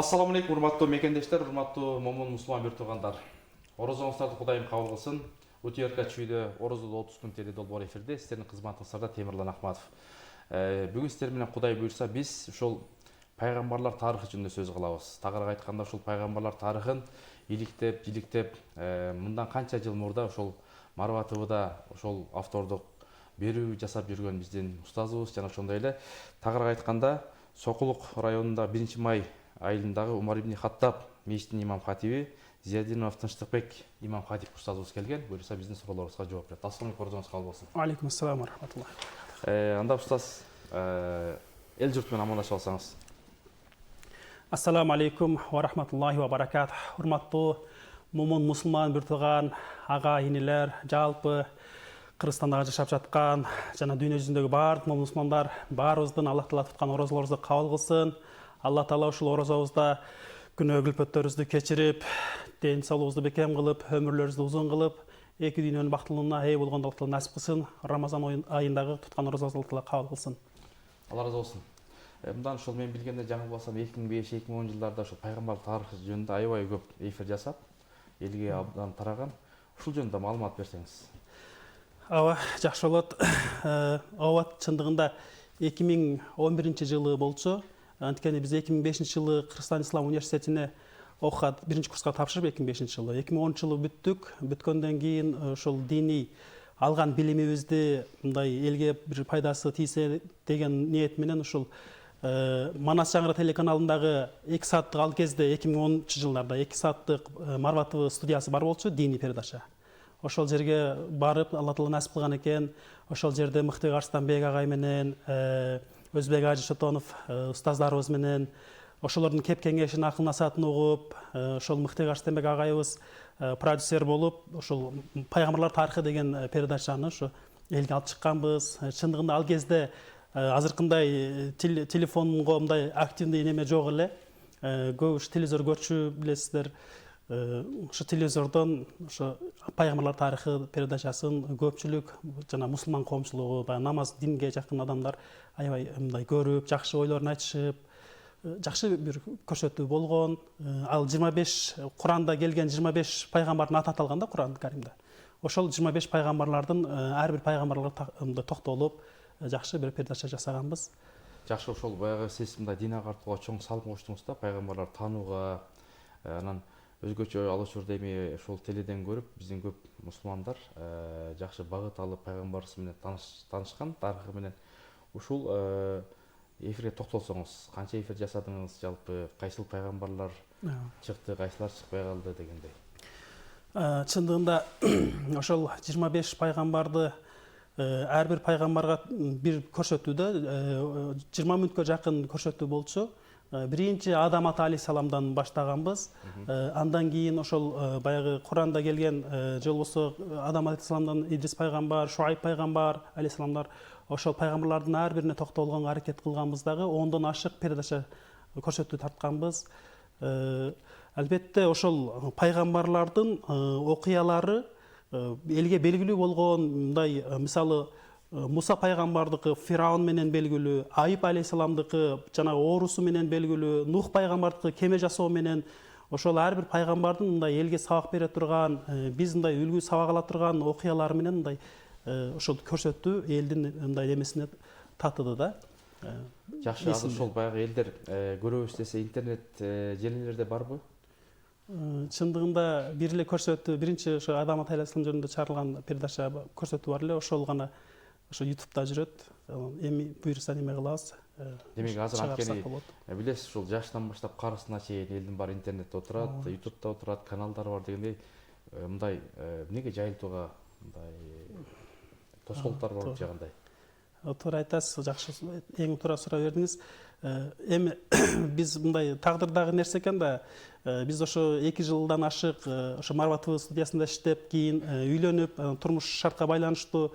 Ассаламу алейкум, урматтуу мекендештер, урматтуу момун мусулман бир туугандар. Орозоңуздарды Кудайым кабыл кылсын. УТРК чүйдө орозодо 30 күн теле долбоор эфирде сиздердин кызматыңыздарда Темирлан Акматов. Бүгүн сиздер менен Кудай буйрса биз ушул пайгамбарлар тарыхы жөнүндө сөз кылабыз. Тагыраак айтканда ушул пайгамбарлар тарыхын иликтеп, жиликтеп, мындан канча жыл мурда ушул Марва ТВда ушул автордук берүү жасап жүргөн биздин устазыбыз жана ошондой эле тагыраак айтканда Сокулук районунда 1-май айылындагы Умар ибн Хаттаб мечитинин имам хатиби Зиядинов Тынчтыкбек имам хатип устазыбыз келген. Буюрса биздин суроолорубузга жооп берет. Ассаламу алейкум, ордоңуз кабыл болсун. Алейкум ассалам ва рахматуллахи. Анда устаз эл журт менен амандашып алсаңыз. Ассаламу алейкум ва рахматуллахи ва баракатух. Урматтуу момун мусулман бир тууган ага инилер, жалпы Кыргызстанда жашап жаткан жана дүйнө жүзүндөгү баардык момун мусулмандар баарыбыздын Аллах Таала туткан орозолорубузду кабыл кылсын. Алла Таала ушул орозобузда күнөө күлпөттөрүбүздү кечирип, ден соолугубузду бекем кылып, өмүрлөрүбүздү узун кылып, эки дүйнөнүн бактылуулуна ээ болгондо Алла Таала насип кылсын. Рамазан айындагы туткан орозобузду Алла Таала кабыл кылсын. Алла разы болсун. Мындан ушул мен билгенде жаңы болсам 2005-2010 жылдарда ушул пайгамбар тарыхы жөнүндө аябай көп эфир жасап, элге абдан тараган. Ушул жөнүндө маалымат берсеңиз. Ооба, жакшы болот. Ооба, чындыгында 2011 жылы болчу. Анткени биз 2005 жылы Кыргызстан Ислам университетине окуга биринчи курска тапшырып 2005 жылы. 2010 жылы бүттүк. Бүткөндөн кийин ошол диний алган билимибизди мындай элге бир пайдасы тийсе деген ниет менен ушул Манас Жаңгыра телеканалындагы 2 сааттык ал кезде 2010 жылдарда 2 сааттык Марва ТВ студиясы бар болчу, диний передача. Ошол жерге барып, Алла Таала насип кылган экен. Ошол жерде Мыктыбек Арстанбек агай менен Өзбек Ажы Шотонов устаздарыбыз менен ошолордун кеп кеңешин, акыл насаатын угуп, ошол Мыктыбек Арстанбек агайыбыз продюсер болуп, ошол пайгамбарлар тарыхы деген передачаны ошо элге алып чыкканбыз. Чындыгында ал кезде азыркындай телефонго мындай активный неме жок эле. Көп телевизор көрчү билесиздер. Ошо телевизордон ошо пайгамбарлар тарыхы передачасын көпчүлүк жана мусулман коомчулугу, баягы намаз динге жакын адамдар аябай мындай көрүп, жакшы ойлорун айтышып, жакшы бир көрсөтүү болгон. Ал 25 Куранда келген 25 пайгамбардын аты аталган да Куран Каримде. Ошол 25 пайгамбарлардын ар бир пайгамбарларга токтолуп, жакшы бир передача жасаганбыз. Жакшы, ошол баягы сиз мындай дин агартууга чоң салым коштуңуз да, пайгамбарлар таанууга, анан өзгөчө ал учурда эми ошол теледен көрүп, биздин көп мусулмандар жакшы багыт алып пайгамбарыбыз менен таанышкан тарыхы менен. Ушул эфирге токтолсоңуз, канча эфир жасадыңыз, жалпы кайсыл пайгамбарлар чыкты, кайсылар чыкпай калды дегендей. Чындыгында ошол 25 пайгамбарды ар бир пайгамбарга бир көрсөтүүдө 20 мүнөткө жакын көрсөтүү болчу. Биринчи Адам ата алейхисаламдан баштаганбыз. Андан кийин ошол баягы Куранда келген жолбосо Адам алейхисаламдан Идрис пайгамбар, Шуайб пайгамбар алейхисаламдар, ошол пайгамбарлардын ар бирине токтолгонго аракет кылганбыз дагы, 10дон ашык передача көрсөтүү тартканбыз. Албетте ошол пайгамбарлардын окуялары элге белгилүү болгон, мындай мисалы Муса пайгамбардыкы Фираун менен белгилүү, Айып алейхисаламдыкы жана оорусу менен белгилүү, Нух пайгамбардыкы кеме жасоо менен ошол ар бир пайгамбардын мындай элге сабак бере турган, биз мындай үлгү сабак ала турган окуялары менен мындай ошол көрсөтүү элдин мындай эмесине татыды да. Жакшы, азыр ошол баягы элдер көрөбүз десе интернет желилерде барбы? Чындыгында бир эле көрсөтүү, биринчи ошо Адам ата алейхисалам жөнүндө чыгарылган передача көрсөтүү бар эле, ошол гана ошо YouTube'да жүрөт. Эми буйрса неме кылабыз. Демек азыр анткени билесиз, ушул жаштан баштап карысына чейин элдин баары интернетте отурат, YouTube'да отурат, каналдар бар дегендей, мындай эмнеге жайылтууга мындай тоскоолдуктар бар жагандай. Туура айтасыз, жакшы, эң туура суроо бердиңиз. Эми биз мындай тагдырдагы нерсе экен да, биз ошо 2 жылдан ашык ошо Марва ТВ студиясында иштеп, кийин үйлөнүп, турмуш шартка байланыштуу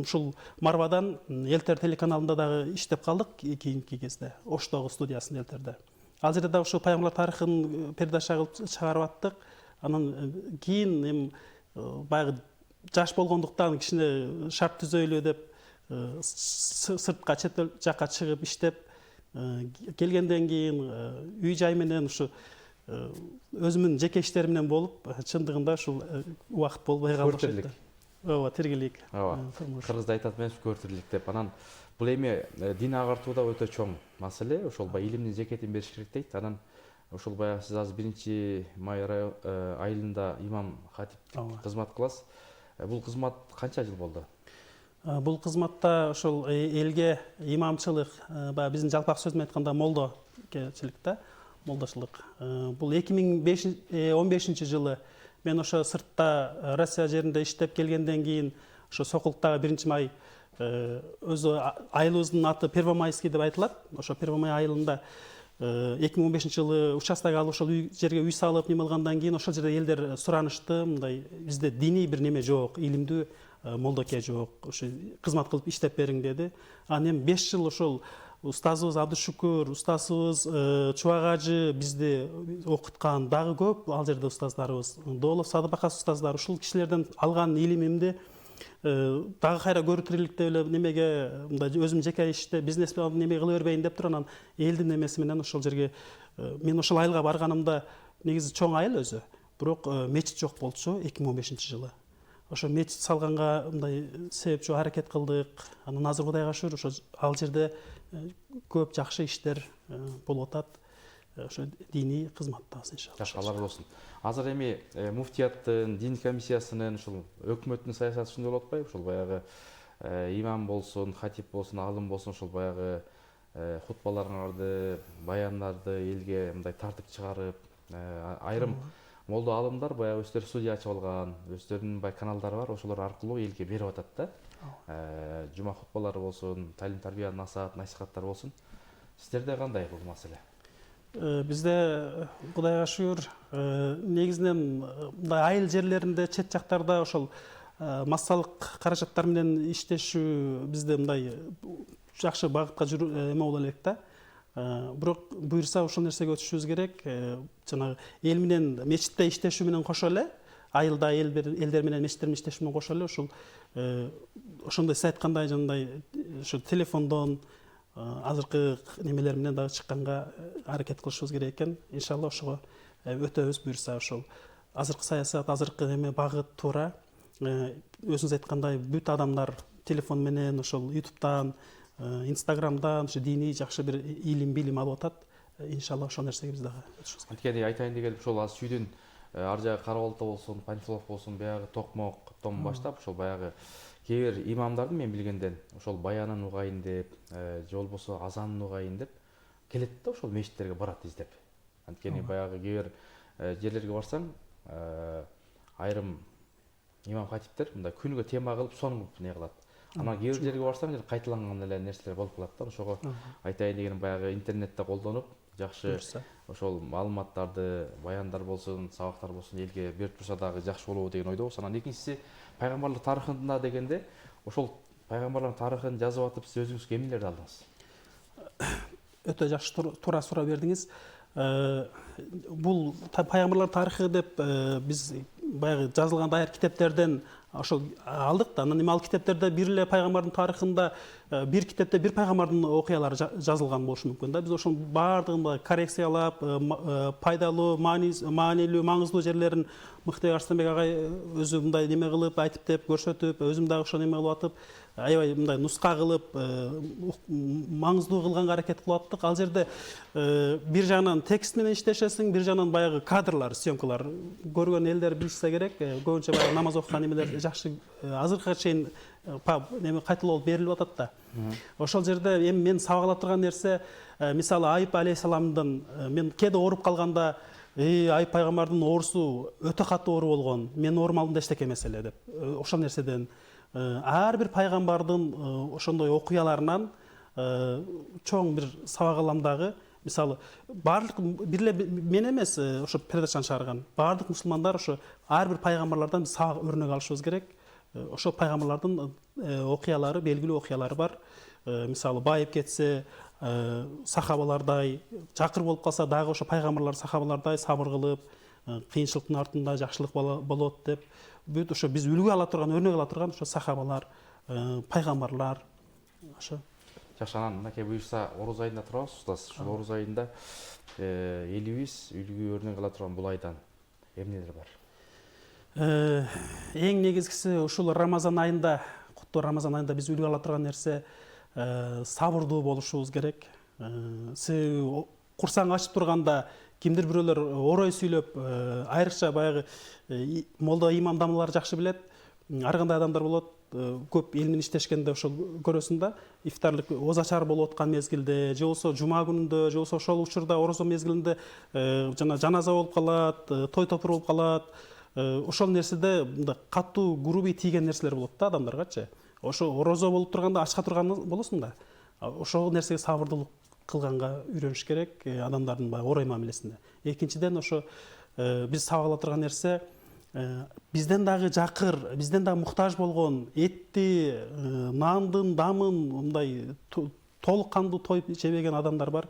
ушул Марвадан Элтер телеканалында дагы иштеп калдык кийинки кезде, Оштогу студиясында Элтерде. Ал жерде да ушул пайгамбар тарыхын передача кылып чыгарып аттык. Анан кийин эми баягы жаш болгондуктан кичине шарт түзөйлү деп сыртка чет жакка чыгып иштеп келгенден кийин үй жай менен ушу өзүмдүн жеке иштерим менен болуп, чындыгында ушул убакыт болбой калды. Ооба, тиргелик. Ооба. Кыргызда айтат эмес, көртүрлүк деп. Анан бул эми дин агартууда өтө чоң маселе. Ошол илимдин зекетин бериш керек дейт. Анан ошол баягы сиз азыр 1-май айылында имам хатип кызмат кыласыз. Бул кызмат канча жыл болду? Бул кызматта ошол элге имамчылык, баягы биздин жалпак сөз менен айтканда молдочулук да, молдочулук. Бул 2015 жылы мен ошо сыртта Россия жеринде иштеп келгенден кийин ошо Сокулуктагы 1-май өзү айылыбыздын аты Первомайский деп айтылат. Ошо Первомай айылында 2015 жылы участок алып ошол жерге үй салып неме кылгандан кийин ошол жерде элдер суранышты, мындай бизде диний бир неме жок, илимдүү молдоке жок, ошо кызмат кылып иштеп бериң деди. Анан эми 5 жыл ошол устазыбыз Абдышүкүр, устазыбыз Чубак бизди окуткан дагы көп ал жерде устаздарыбыз, Доолов Садыбакас устаздар, ушул кишилерден алган илимимди дагы кайра көрүп эле немеге мындай өзүм жеке иште бизнес неме кыла бербейин деп туруп, анан элдин немеси менен ошол жерге мен ошол айылга барганымда негизи чоң айыл өзү, бирок мечит жок болчу 2015 жылы. Ошо мечит салганга мындай себепчи аракет кылдык. Анан азыр Кудайга шүгүр ошо ал жерде көп жакшы иштер болуп атат. Ошо диний кызматтабыз иншалла. Жакшылар болсун. Азыр эми муфтияттын, дин комиссиясынын, ушул өкмөттүн саясаты ушундай болуп атпайбы? Ушул баягы имам болсун, хатип болсун, алым болсун, ушул баягы хутбаларыңарды, баяндарды элге мындай тартып чыгарып, айрым молдо алымдар баягы өздөрү студия ачып алган, өздөрүнүн каналдары бар, ошолор аркылуу элге берип атат да. Жума хутбалары болсун, талим-тарбия насихаттар болсун. Сиздерде кандай бул маселе? Бизде Кудайга шүгүр негизинен мындай айыл жерлеринде, чет жактарда ошол массалык каражаттар менен иштешүү бизде мындай жакшы багытка эме боло элек да. Бирок буюрса ошол нерсеге өтүшүбүз керек. Жанагы эл менен мечитте иштешүү менен кошо эле, айылда элдер менен мечиттер менен иштешүү менен кошо эле ошол ошондой сиз айткандай жандай ошо телефондон азыркы немелер менен дагы чыкканга аракет кылышыбыз керек экен. Иншалла ошого өтөбүз буюрса. Ошол азыркы саясат, азыркы неме багыт туура. Өзүңүз айткандай бүт адамдар телефон менен, ошол YouTube'дан, Instagram'дан ушу диний жакшы бир илим алып атат. Иншалла ошол нерсеге биз дагы өтүшүбүз керек. Анткени айтайын деген ошол аз сүйдүн ар жагы Кара Балта болсун, Панфилов болсун, баягы Токмоктон баштап ошол баягы кээ бир имамдардын мен билгенден ошол баянын угайын деп, же болбосо азанын угайын деп келет да, ошол мечиттерге барат издеп. Анткени баягы кээ бир жерлерге барсаң, айрым имам хатиптер мындай күнгө тема кылып сону не кылат. Анан кээ бир жерге барсаң, кайталанган эле нерселер болуп калат да. Ошого айтайын дегеним баягы интернетте колдонуп, жакшы ошол маалыматтарды, баяндар болсун, сабактар болсун элге берип турса дагы жакшы болобу деген ойдобуз. Анан экинчиси, пайгамбарлык тарыхында дегенде, ошол пайгамбарлардын тарыхын жазып атып, сиз өзүңүз эмнелерди алдыңыз? Өтө жакшы туура суроо бердиңиз. Бул пайгамбарлар тарыхы деп биз баягы жазылган даяр китептерден ошол алдык да. Анан эми ал китептерде бир эле пайгамбардын тарыхында бир китепте бир пайгамбардын окуялары жазылган болушу мүмкүн да. Биз ошонун баардыгын коррекциялап, пайдалуу, маанилүү, маңыздуу жерлерин Мыкты Арыстанбек агай өзү мындай неме кылып, айтып деп көрсөтүп, өзүм дагы ошо неме кылып атып, аябай мындай нуска кылып, маңыздуу кылганга аракет кылып аттык. Ал жерде бир жагынан текст менен иштешесиң, бир жагынан баягы кадрлар, съемкалар көргөн элдер билсе керек. Көбүнчө баягы намаз окуган эмелер жакшы азыркыга чейин неме кайталоо берилип атат да. Ошол жерде эми мен сабак ала турган нерсе, мисалы Айып алейхисаламдын мен кээде ооруп калганда, Айып пайгамбардын оорусу өтө катуу оору болгон, мен оорум алдында эчтеке эмес эле деп. Ошол нерседен ар бир пайгамбардын ошондой окуяларынан чоң бир сабак алам дагы. Мисалы баардык бир эле мен эмес, ошо передачаны чыгарган баардык мусулмандар ошо ар бир пайгамбарлардан сабак өрнөк алышыбыз керек. Ошо пайгамбарлардын окуялары, белгилүү окуялары бар. Мисалы байып кетсе, сахабалардай, жакыр болуп калса дагы ошо пайгамбарлар сахабалардай сабыр кылып, кыйынчылыктын артында жакшылык болот деп, бүт ошо биз үлгү ала турган, өрнөк ала турган ошо сахабалар, пайгамбарлар ошо. Жакшы, анан мынакей буюрса ороз айында турабыз устаз. Ушул ороз айында элибиз үлгү өрнөк ала турган бул айдан эмнелер бар? Эң негизгиси ушул Рамазан айында, куттуу Рамазан айында биз үлгү ала турган нерсе сабырдуу болушубуз керек. Себеби курсаң ачып турганда кимдир бирөөлөр орой сүйлөп, айрыкча баягы молда имамдамалар жакшы билет. Ар кандай адамдар болот, көп эл менен иштешкенде ошол көрөсүң да, ифтарлык озачар болуп аткан мезгилде, же болбосо жума күнүндө, же болбосо ошол учурда орозо мезгилинде жана жаназа болуп калат, той топур болуп калат. Ошол нерседе мындай катуу грубий тийген нерселер болот да адамдаргачы. Ошо орозо болуп турганда ачка турган болосуң да. Ошол нерсеге сабырдуулук кылганга үйрөнүш керек адамдардын баягы орой мамилесинде. Экинчиден ошо биз сабак ала турган нерсе бизден дагы жакыр, бизден дагы муктаж болгон этти, нандын, дамын мындай толук кандуу той жебеген адамдар бар.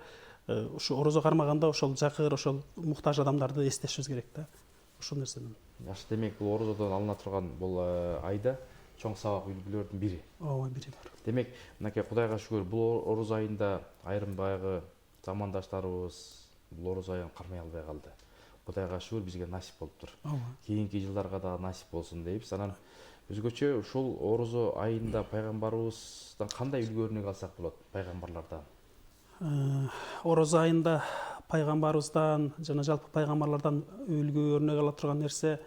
Ушу орозо кармаганда ошол жакыр, ошол муктаж адамдарды эстешибиз керек да. Ошол нерседен. Жакшы, демек бул орозодон алына турган бул айда чоң сабак үлгүлөрдүн бири. Ооба, бири бар. Демек, мынакей Кудайга шүгүр, бул ороз айында айрым баягы замандаштарыбыз бул ороз айын кармай албай калды. Кудайга шүгүр, бизге насип болуптур. Кийинки жылдарга да насип болсун дейбиз. Анан өзгөчө ушул орозо айында пайгамбарыбыздан кандай үлгү өрнөк алсак болот, пайгамбарлардан? Орозо айында пайгамбарыбыздан жана жалпы пайгамбарлардан үлгү өрнөк ала турган нерсе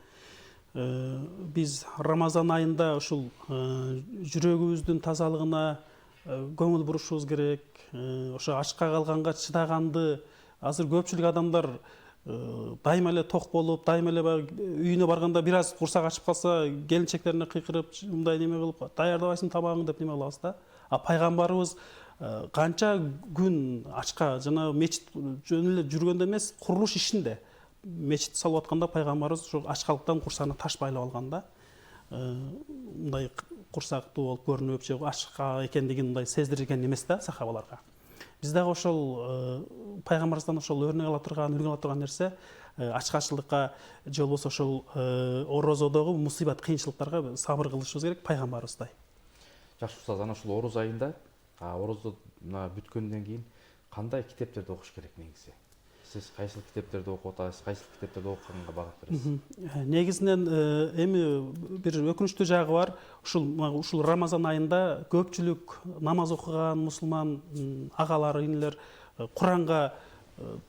биз Рамазан айында ушул жүрөгүбүздүн тазалыгына көңүл бурушубуз керек. Ошо ачка калганга чыдаганды, азыр көпчүлүк адамдар дайыма эле ток болуп, дайыма эле үйүнө барганда бир аз курсак ачып калса, келинчектерине кыйкырып, мындай неме кылып, даярдабайсың табагыңды деп неме кылабыз да. Пайгамбарыбыз канча күн ачка жана мечит жөн эле жүргөндө эмес, курулуш ишинде мечит салып атканда пайгамбарыбыз ушу ачкалыктан курсагына таш байлап алган да. Мындай курсактуу болуп көрүнүп, же ачка экендигин мындай сездирген эмес да сахабаларга. Биз дагы ошол пайгамбарыбыздан ошол өрнөк ала турган, үлгү ала турган нерсе ачкачылыкка же болбосо ошол орозодогу мусибат, кыйынчылыктарга сабыр кылышыбыз керек пайгамбарыбыздай. Жакшы устаз, анан ушул ороз айында, орозо бүткөндөн кийин кандай китептерди окуш керек негизи? Сиз кайсыл китептерди окуп атасыз, кайсыл китептерди окуганга багыт бересиз? Негизинен эми бир өкүнүчтүү жагы бар. Ушул Рамазан айында көпчүлүк намаз окуган мусулман агалар, инелер Куранга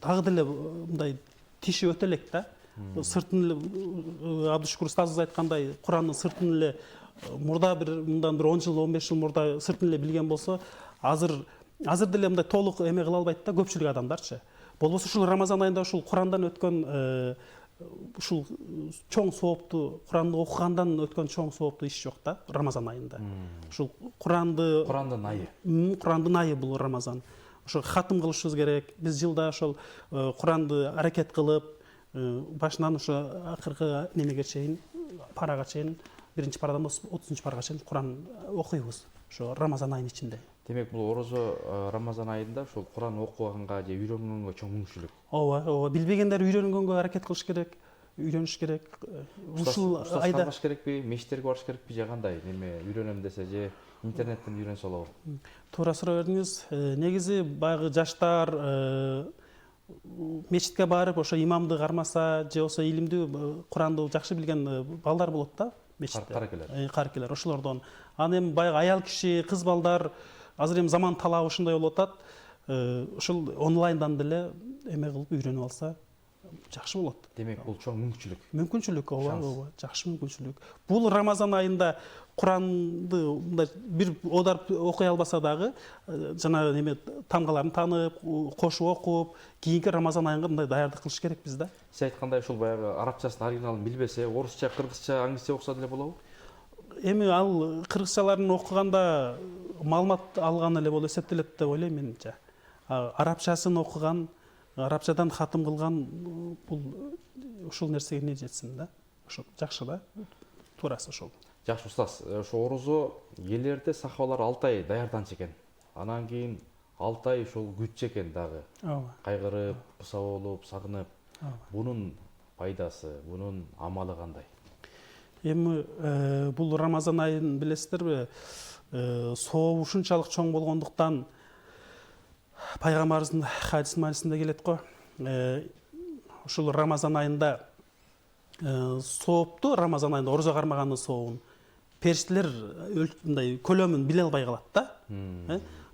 дагы деле мындай тиши өтө элек да. Сыртын эле Абдушкур устазыбыз айткандай, Курандын сыртын эле мурда мындан бир 10 жыл, 15 жыл мурда сыртын эле билген болсо, азыр деле мындай толук эме кыла албайт да көпчүлүк адамдарчы. Болбосо ушул Рамазан айында ушул Курандан өткөн ушул чоң сооптуу, Куранды окугандан өткөн чоң сооптуу иш жок да Рамазан айында. Ушул Курандын айы. Курандын айы бул Рамазан. Ошо хатым кылышыбыз керек. Биз жылда ошол Куранды аракет кылып, башынан ошо акыркы немеге чейин, парага чейин, биринчи парадан 30 парага чейин Куран окуйбуз. Ошо Рамазан айынын ичинде. Демек бул орозо Рамазан айында ушул Куран окуганга же үйрөнгөнгө чоң мүмкүнчүлүк. Ооба, билбегендер үйрөнгөнгө аракет кылыш керек, үйрөнүш керек. Ушул айда барыш керекпи, мечиттерге барыш керекпи же кандай? Неме үйрөнөм десе же интернеттен үйрөнсө болобу? Туура суроо бердиңиз. Негизи баягы жаштар мечитке барып, ошо имамды кармаса, же болбосо илимдүү, Куранды жакшы билген балдар болот да мечитте. Каркелер. Ошолордон. Аны эми баягы аял киши, кыз балдар, азыр эми заман талабы ушундай болуп атат. Ушул онлайндан деле эме кылып үйрөнүп алса жакшы болот. Демек бул чоң мүмкүнчүлүк. Мүмкүнчүлүк, ооба, жакшы мүмкүнчүлүк. Бул Рамазан айында Куранды мындай бир оодарып окуй албаса дагы, жана неме тамгаларын таанып, кошуп окуп, кийинки Рамазан айына мындай даярдык кылыш керекпиз да. Сиз айткандай ушул баягы арабчасын оригиналын билбесе, орусча, кыргызча, англисче окуса деле болобу? Эми ал кыргызчаларын окуганда маалымат алган эле болуп эсептелет деп ойлойм менимче. Арабчасын окуган, арабчадан хатым кылган бул ушул нерсеге не жетсин да. Ошо жакшы да. Туурасы ошол. Жакшы устаз, ошо орозо элерде сахабалар 6 ай даярданчу экен. Анан кийин 6 ай ошол күтчү экен дагы. Ооба. Кайгырып, куса болуп, сагынып. Бунун пайдасы, бунун амалы кандай? Эми бул Рамазан айын билесиздерби? Сообу ушунчалык чоң болгондуктан пайгамбарыбыздын хадис маанисинде келет го. Ушул Рамазан айында соопту, Рамазан айында орозо кармагандын сообун периштелер мындай көлөмүн биле албай калат да.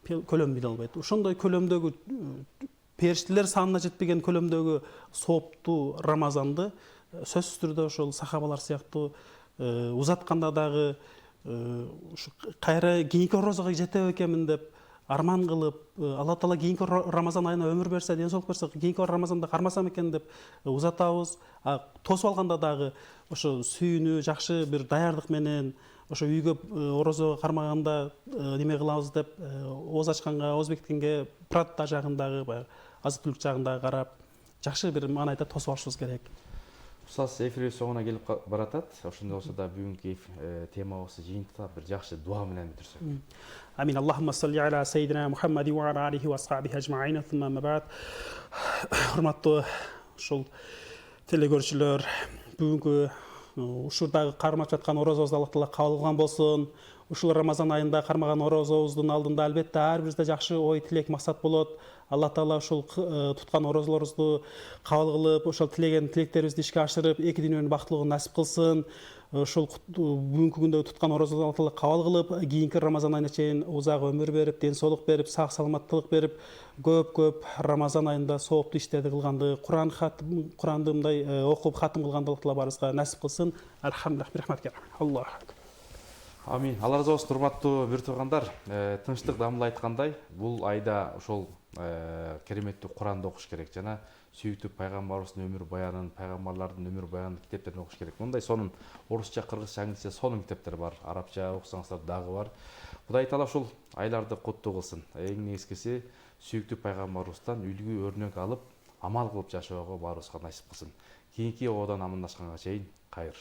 Көлөмүн биле албайт. Ошондой көлөмдөгү периштелер санына жетпеген көлөмдөгү соопту Рамазанды сөзсүз түрдө ошол сахабалар сыяктуу узатканда дагы ушу кайра кийинки орозого жетем экенмин деп арман кылып, Алла Таала кийинки Рамазан айына өмүр берсе, ден соолук берсе, кийинки Рамазанда кармасам экен деп узатабыз. Тосуп алганда дагы ошо сүйүүнү жакшы бир даярдык менен ошо үйгө орозо кармаганда неме кылабыз деп ооз ачканга, ооз бекиткенге пратта жагындагы баягы азык түлүк жагындагы карап жакшы бир маанайда тосуп алышыбыз керек. Устаз, эфир соңуна келип баратат. Ошондой болсо да бүгүнкү темабызды жыйынтыктап бир жакшы дуа менен бүтүрсөк. Амин. Аллахумма салли аля сайидина Мухаммади ва аля алихи ва асхабихи ажмаин. Сумма ба'д. Урматтуу ушул телекөрүүчүлөр, бүгүнкү ушурдагы кармап жаткан орозобузду Алла Таала кабыл кылган болсун. Ушул Рамазан айында кармаган орозобуздун алдында албетте ар бирибизде жакшы ой, тилек, максат болот. Алла Таала ушул туткан орозолорубузду кабыл кылып, ошол тилеген тилектерибизди ишке ашырып, эки дүйнөнүн бактылыгын насип кылсын. Ошол бүгүнкү күндө туткан орозолорду Алла Таала кабыл кылып, кийинки Рамазан айына чейин узак өмүр берип, ден соолук берип, сак саламаттылык берип, көп Рамазан айында сооптуу иштерди кылганды, Куранды мындай окуп хатым кылганды Алла Таала баарыбызга насип кылсын. Алхамдулилlah. Аллаху акбар. Амин. Алла разы болсун, урматтуу бир туугандар. Тынчтык дамыл айткандай, бул айда ошол кереметтүү Куранды окуш керек жана сүйүктүү пайгамбарыбыздын өмүр баянын, пайгамбарлардын өмүр баянын китептерин окуш керек. Мындай сонун орусча, кыргызча, англисче сонун китептер бар. Арабча окусаңыздар дагы бар. Кудай Таала ушул айларды куттуу кылсын. Эң негизгиси сүйүктүү пайгамбарыбыздан үлгү өрнөк алып, амал кылып жашоого баарыбызга насип кылсын. Кийинки ободон амандашканга чейин кайыр.